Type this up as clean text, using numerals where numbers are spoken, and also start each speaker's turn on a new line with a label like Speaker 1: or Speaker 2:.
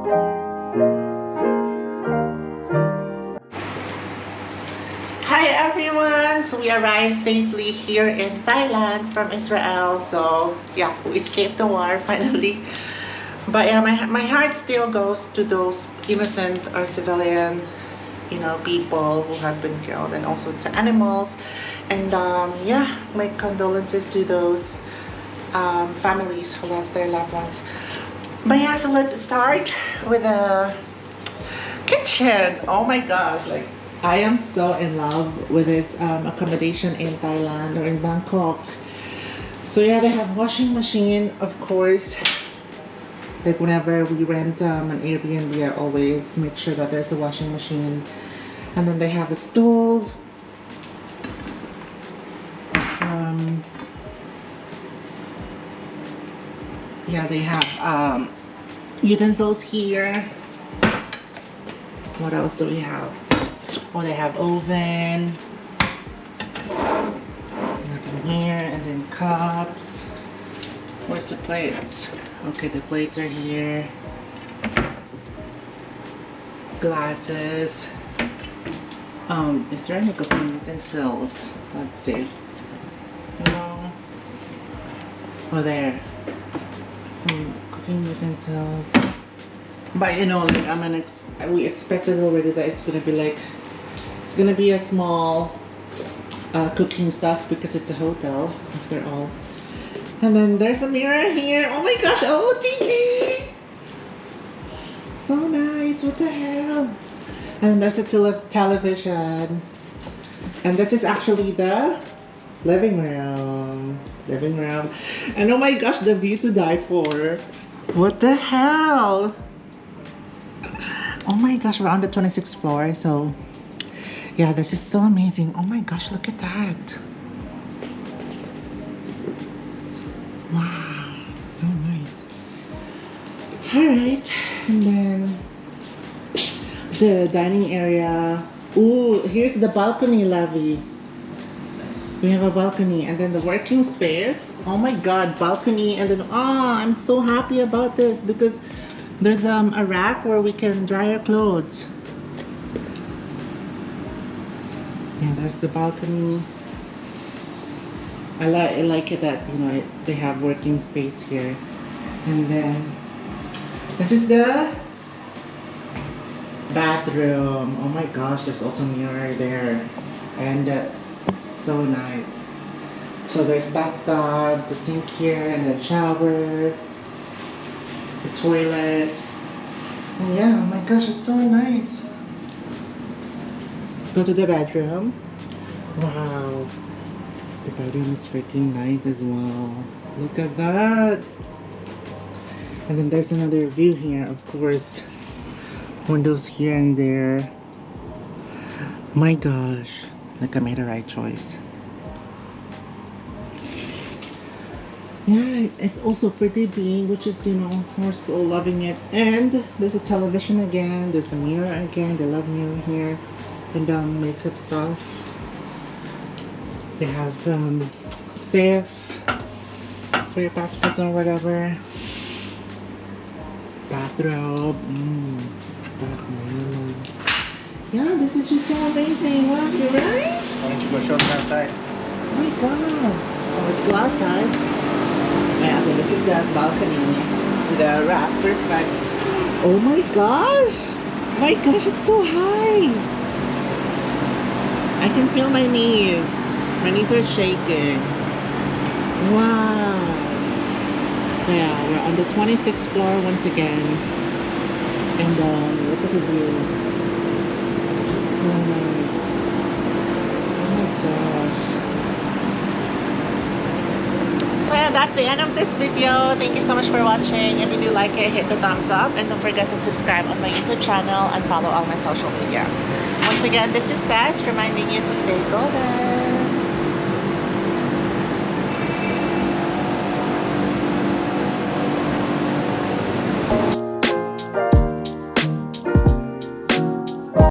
Speaker 1: Hi everyone! So we arrived safely here in Thailand from Israel. So yeah, we escaped the war finally. But yeah, my heart still goes to those innocent or civilian, people who have been killed, and also to animals. And yeah, my condolences to those families who lost their loved ones. But yeah, so let's start with the kitchen. Oh my god, like I am so in love with this accommodation in Thailand or in Bangkok. So yeah, they have washing machine, of course. Like whenever we rent an Airbnb, I always make sure that there's a washing machine. And then they have a stove. Yeah, they have utensils here. What else do we have? Oh, they have oven. Nothing here, and then cups. Where's the plates? Okay, the plates are here. Glasses. Is there any cooking utensils? Let's see. No. Oh, there. Some cooking utensils. But like we expected already that it's gonna be a small cooking stuff because it's a hotel after all. And then there's a mirror here. Oh my gosh! Oh, Titi! So nice. What the hell? And there's a television. And this is actually the living room. And oh my gosh, the view to die for. What the hell? Oh my gosh, we're on the 26th floor, so yeah, this is so amazing. Oh my gosh, look at that. Wow, so nice. Alright, and then the dining area. Ooh, here's the balcony, Lavi. We have a balcony, and then the working space. Oh my god, balcony, and then I'm so happy about this because there's a rack where we can dry our clothes. Yeah, there's the balcony. I like it that they have working space here. And then this is the bathroom. Oh my gosh, there's also a mirror there, and so nice. So there's bathtub, the sink here, and the shower, the toilet, and yeah, oh my gosh, it's so nice. Let's go to the bedroom. Wow, the bedroom is freaking nice as well. Look at that. And then there's another view here, of course. Windows here and there. My gosh, like I made the right choice. Yeah, it's also pretty big, which is, we're so loving it. And there's a television again, there's a mirror again, they love mirror here, and makeup stuff. They have safe for your passports or whatever. Bathrobe. Yeah, this is just so amazing. Wow, you ready?
Speaker 2: Why don't you go show them outside?
Speaker 1: Oh my god. So let's go outside. Yeah, so this is the balcony with a rack. Perfect. Oh my gosh. My gosh, it's so high. I can feel my knees. My knees are shaking. Wow. So yeah, we're on the 26th floor once again. And look at the view. Just so nice. Oh my gosh. So yeah, that's the end of this video. Thank you so much for watching. If you do like it, hit the thumbs up. And don't forget to subscribe on my YouTube channel and follow all my social media. Once again, this is Sass reminding you to stay golden.